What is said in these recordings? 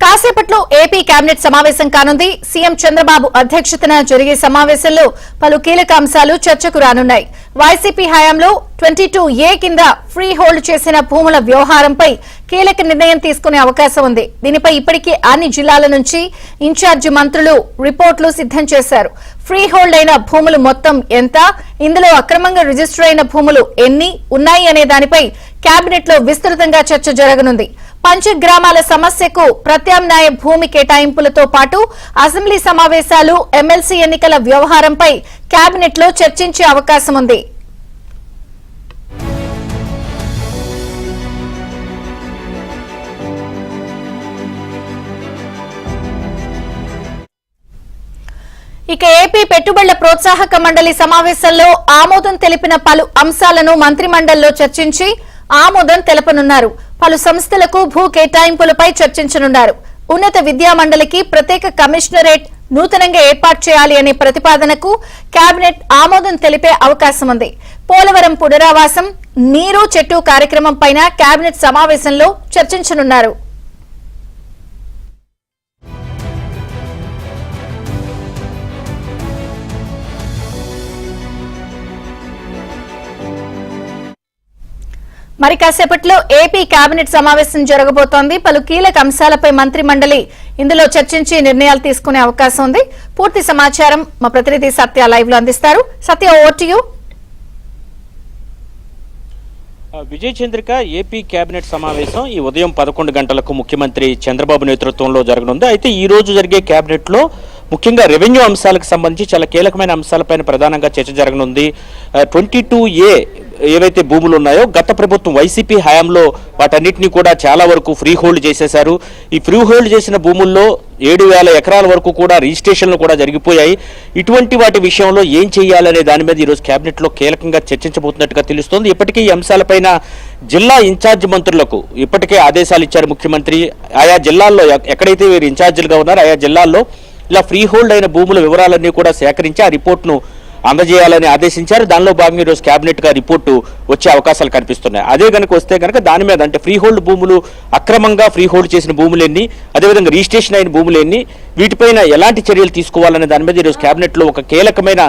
కాసేపట్లో AP cabinet సమావేశం కానుంది. సీఎం చంద్రబాబు అధ్యక్షతన జరిగే సమావేశంలో పలు కీలక అంశాలు చర్చకు రానున్నాయి. వైసీపీ హయాంలో 22A కింద ఫ్రీ హోల్డ్ చేసిన భూముల వ్యవహారంపై కీలక నిర్ణయం తీసుకునే అవకాశం ఉంది. దీనిపై ఇప్పటికే అన్ని జిల్లాల నుంచి ఇన్ఛార్జి మంత్రులు రిపోర్టులు సిద్ధం చేశారు. ఫ్రీ హోల్డ్ అయిన భూములు మొత్తం ఎంత, ఇందులో అక్రమంగా రిజిస్టర్ అయిన భూములు ఎన్ని ఉన్నాయి అనే దానిపై కేబినెట్ లో విస్తృతంగా చర్చ జరగనుంది. పంచగ్రామాల సమస్యకు ప్రత్యామ్నాయ భూమి కేటాయింపులతో పాటు అసెంబ్లీ సమావేశాలు, ఎమ్మెల్సీ ఎన్నికల వ్యవహారంపై కేబినెట్ లో చర్చించే అవకాశం ఉంది. ఇక ఏపీ పెట్టుబడుల ప్రోత్సాహక మండలి సమావేశంలో ఆమోదం తెలిపిన పలు అంశాలను మంత్రిమండలిలో చర్చించి ఆమోదం తెలపనున్నారు. పలు సంస్థలకు భూ కేటాయింపులపై చర్చించనున్నారు. ఉన్నత విద్యా మండలికి ప్రత్యేక కమిషనరేట్ నూతనంగా ఏర్పాటు చేయాలి అనే ప్రతిపాదనకు కేబినెట్ ఆమోదం తెలిపే అవకాశం ఉంది. పోలవరం పునరావాసం, నీరు చెట్టు కార్యక్రమంపై కేబినెట్ సమావేశంలో చర్చించనున్నారు. మరి కాసేపట్లో ఏపీ కేబినెట్ సమావేశం జరగబోతోంది. పలు కీలక అంశాలపై మంత్రి మండలి ఇందులో చర్చించి నిర్ణయాలు తీసుకునే అవకాశం ఉంది. పూర్తి సమాచారం మా ప్రతినిధి సత్య లైవ్ లో అందిస్తారు. Satya, over to you. Vijay Chandrika, AP cabinet సమావేశం ఈ ఉదయం 11 గంటలకు ముఖ్యమంత్రి చంద్రబాబు నేతృత్వంలో జరగనుంది. అయితే ఈ రోజు జరిగే కేబినెట్ లో ముఖ్యంగా రెవెన్యూ అంశాలకు సంబంధించి చాలా కీలకమైన అంశాలపైన ప్రధానంగా చర్చ జరగనుంది. 22A ఏవైతే భూములు ఉన్నాయో గత ప్రభుత్వం వైసీపీ హయాంలో వాటన్నిటినీ కూడా చాలా వరకు ఫ్రీ హోల్డ్ చేసేశారు. ఈ ఫ్రీ హోల్డ్ చేసిన భూముల్లో 7,000 ఎకరాల వరకు కూడా రిజిస్ట్రేషన్లు కూడా జరిగిపోయాయి. ఇటువంటి వాటి విషయంలో ఏం చేయాలనే దాని మీద ఈరోజు కేబినెట్లో కీలకంగా చర్చించబోతున్నట్టుగా తెలుస్తోంది. ఇప్పటికే ఈ అంశాలపైన జిల్లా ఇన్ఛార్జ్ మంత్రులకు ఇప్పటికే ఆదేశాలు ఇచ్చారు ముఖ్యమంత్రి. ఆయా జిల్లాల్లో ఎక్కడైతే వీరు ఇన్ఛార్జీలుగా ఉన్నారో ఆయా జిల్లాల్లో ఇలా ఫ్రీ హోల్డ్ అయిన భూముల వివరాలన్నీ కూడా సేకరించి ఆ రిపోర్ట్ను అందజేయాలని ఆదేశించారు. దానిలో భాగంగా ఈరోజు కేబినెట్ గా రిపోర్టు వచ్చే అవకాశాలు కనిపిస్తున్నాయి. అదే కనుక వస్తే కనుక దాని మీద అంటే ఫ్రీ హోల్డ్ భూములు, అక్రమంగా ఫ్రీ హోల్డ్ చేసిన భూములు ఎన్ని, అదేవిధంగా రిజిస్ట్రేషన్ అయిన భూములు ఎన్ని, వీటిపైన ఎలాంటి చర్యలు తీసుకోవాలనే దాని మీద ఈరోజు కేబినెట్ లో ఒక కీలకమైన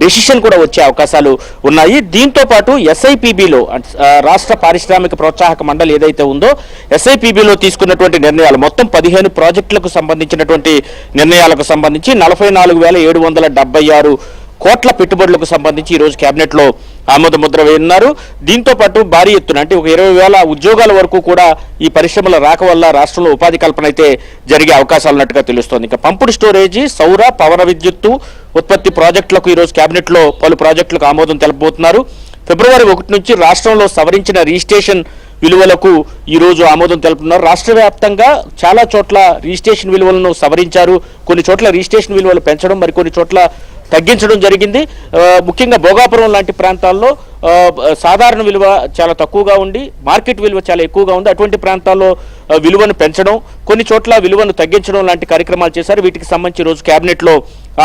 డెసిషన్ కూడా వచ్చే అవకాశాలు ఉన్నాయి. దీంతో పాటు SIPBలో రాష్ట్ర పారిశ్రామిక ప్రోత్సాహక మండలి ఏదైతే ఉందో SIPBలో తీసుకున్నటువంటి నిర్ణయాలు మొత్తం 15 ప్రాజెక్టులకు సంబంధించినటువంటి నిర్ణయాలకు సంబంధించి 44,776 కోట్ల పెట్టుబడులకు సంబంధించి ఈ రోజు కేబినెట్ లో ఆమోద ముద్ర వేయనున్నారు. దీంతో పాటు భారీ ఎత్తున అంటే ఒక 20,000 ఉద్యోగాల వరకు కూడా ఈ పరిశ్రమల రాక వల్ల రాష్ట్రంలో ఉపాధి కల్పన అయితే జరిగే అవకాశాలు ఉన్నట్టుగా తెలుస్తోంది. ఇంకా పంపుడు స్టోరేజీ, సౌర, పవన విద్యుత్తు ఉత్పత్తి ప్రాజెక్టులకు ఈ రోజు కేబినెట్ లో పలు ప్రాజెక్టులకు ఆమోదం తెలపబోతున్నారు. ఫిబ్రవరి 1 నుంచి రాష్ట్రంలో సవరించిన రిజిస్ట్రేషన్ విలువలకు ఈ రోజు ఆమోదం తెలుపుతున్నారు. రాష్ట్ర వ్యాప్తంగా చాలా చోట్ల రిజిస్ట్రేషన్ విలువలను సవరించారు. కొన్ని చోట్ల రిజిస్ట్రేషన్ విలువలు పెంచడం, మరికొన్ని చోట్ల తగ్గించడం జరిగింది. ముఖ్యంగా భోగాపురం లాంటి ప్రాంతాల్లో సాధారణ విలువ చాలా తక్కువగా ఉండి మార్కెట్ విలువ చాలా ఎక్కువగా ఉంది. అటువంటి ప్రాంతాల్లో విలువను పెంచడం, కొన్ని చోట్ల విలువను తగ్గించడం లాంటి కార్యక్రమాలు చేశారు. వీటికి సంబంధించి రోజు కేబినెట్ లో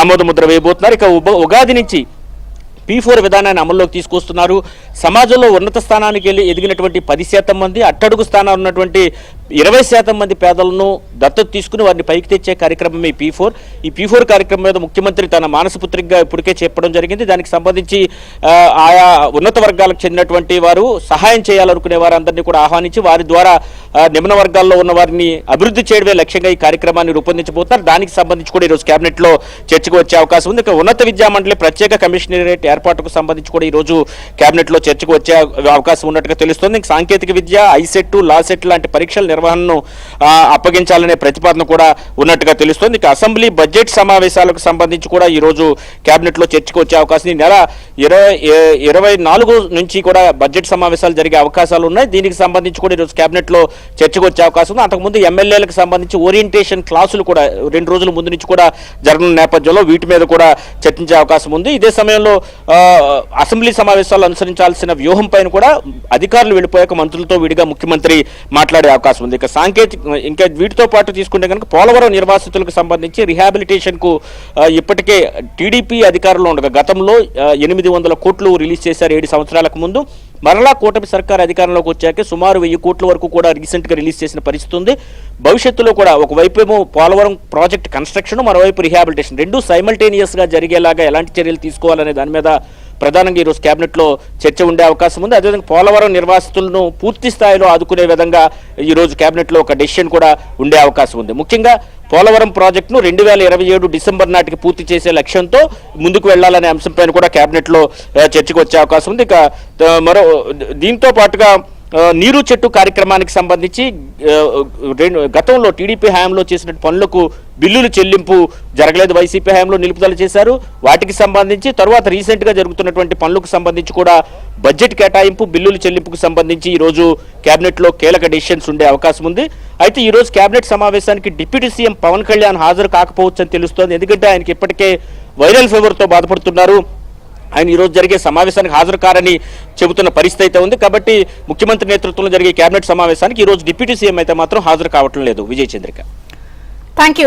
ఆమోద ముద్ర వేయబోతున్నారు. ఇక ఉగాది నుంచి P4 విధానాన్ని అమల్లోకి తీసుకొస్తున్నారు. సమాజంలో ఉన్నత స్థానానికి ఎదిగినటువంటి 10% మంది, అట్టడుగు స్థానాలు ఉన్నటువంటి 20% మంది పేదలను దత్తత తీసుకుని వారిని పైకి తెచ్చే కార్యక్రమం ఈ P4. ఈ P4 కార్యక్రమం మీద ముఖ్యమంత్రి తన మానసపుత్రికగా ఇప్పటికే చెప్పడం జరిగింది. దానికి సంబంధించి ఆయా ఉన్నత వర్గాలకు చెందినటువంటి వారు సహాయం చేయాలనుకునే వారందరినీ కూడా ఆహ్వానించి వారి ద్వారా నిమ్న వర్గాల్లో ఉన్న వారిని అభివృద్ధి చేయడమే లక్ష్యంగా ఈ కార్యక్రమాన్ని రూపొందించబోతున్నారు. దానికి సంబంధించి కూడా ఈరోజు కేబినెట్ లో చర్చకు వచ్చే అవకాశం ఉంది. ఇక ఉన్నత విద్యా మండలి ప్రత్యేక కమిషనరేట్ ఏర్పాటుకు సంబంధించి కూడా ఈ రోజు కేబినెట్ లో చర్చకు వచ్చే అవకాశం ఉన్నట్టుగా తెలుస్తోంది. సాంకేతిక విద్య, ఐసెట్, లాసెట్ లాంటి పరీక్షల నిర్వహణను అప్పగించాలనే ప్రతిపాదన కూడా ఉన్నట్టుగా తెలుస్తోంది. ఇక అసెంబ్లీ బడ్జెట్ సమావేశాలకు సంబంధించి కూడా ఈ రోజు కేబినెట్ లో చర్చకు వచ్చే అవకాశం. ఈ నెల 24 నుంచి కూడా బడ్జెట్ సమావేశాలు జరిగే అవకాశాలు ఉన్నాయి. దీనికి సంబంధించి కూడా ఈరోజు కేబినెట్ లో చర్చకు వచ్చే అవకాశం ఉంది. అంతకుముందు ఎమ్మెల్యేలకు సంబంధించి ఓరియంటేషన్ క్లాసులు కూడా 2 రోజుల ముందు నుంచి కూడా జరగనున్న నేపథ్యంలో వీటి మీద కూడా చర్చించే అవకాశం ఉంది. ఇదే సమయంలో అసెంబ్లీ సమావేశాలు అనుసరించాల్సిన వ్యూహం పైన కూడా అధికారులు వెళ్ళిపోయాక మంత్రులతో విడిగా ముఖ్యమంత్రి మాట్లాడే అవకాశం ఉంది. ఇక ఇంకా వీటితో పాటు తీసుకుంటే కనుక పోలవరం నిర్వాసితులకు సంబంధించి రిహాబిలిటేషన్ కు ఇప్పటికే టీడీపీ అధికారంలో ఉండగా గతంలో 800 కోట్లు రిలీజ్ చేశారు 7 సంవత్సరాలకు ముందు. మరలా కూటమి సర్కార్ అధికారంలోకి వచ్చాక సుమారు 1000 కోట్ల వరకు కూడా రీసెంట్ గా రిలీజ్ చేసిన పరిస్థితి ఉంది. భవిష్యత్తులో కూడా ఒకవైపు ఏమో పోలవరం ప్రాజెక్ట్ కన్స్ట్రక్షన్, మరోవైపు రిహాబిలిటేషన్ రెండు సైమల్టేనియస్ గా జరిగేలాగా ఎలాంటి చర్యలు తీసుకోవాలనే దాని మీద ప్రధానంగా ఈరోజు కేబినెట్ లో చర్చ ఉండే అవకాశం ఉంది. అదేవిధంగా పోలవరం నిర్వాసితులను పూర్తి స్థాయిలో ఆదుకునే విధంగా ఈరోజు కేబినెట్ లో ఒక డెసిషన్ కూడా ఉండే అవకాశం ఉంది. ముఖ్యంగా పోలవరం ప్రాజెక్టును 2027 డిసెంబర్ నాటికి పూర్తి చేసే లక్ష్యంతో ముందుకు వెళ్లాలనే అంశంపైన కూడా కేబినెట్ లో చర్చకు వచ్చే అవకాశం ఉంది. ఇక మరో దీంతో పాటుగా నీరు చెట్టు కార్యక్రమానికి సంబంధించి గతంలో టీడీపీ హయాంలో చేసిన పనులకు బిల్లులు చెల్లింపు జరగలేదు, వైసీపీ హయాంలో నిలుపుదల చేశారు. వాటికి సంబంధించి తర్వాత రీసెంట్ గా జరుగుతున్నటువంటి పనులకు సంబంధించి కూడా బడ్జెట్ కేటాయింపు, బిల్లుల చెల్లింపుకు సంబంధించి ఈ రోజు కేబినెట్ లో కీలక డెసిషన్స్ ఉండే అవకాశం ఉంది. అయితే ఈ రోజు కేబినెట్ సమావేశానికి డిప్యూటీ సీఎం పవన్ కళ్యాణ్ హాజరు కాకపోవచ్చు అని తెలుస్తోంది. ఎందుకంటే ఆయనకి ఇప్పటికే వైరల్ ఫీవర్ తో బాధపడుతున్నారు. ఆయన ఈ రోజు జరిగే సమావేశానికి హాజరు కారని చెబుతున్న పరిస్థితి అయితే ఉంది. కాబట్టి ముఖ్యమంత్రి నేతృత్వంలో జరిగే కేబినెట్ సమావేశానికి ఈ రోజు డిప్యూటీ సీఎం అయితే మాత్రం హాజరు కావటం లేదు. విజయ్ చంద్రిక. Thank you.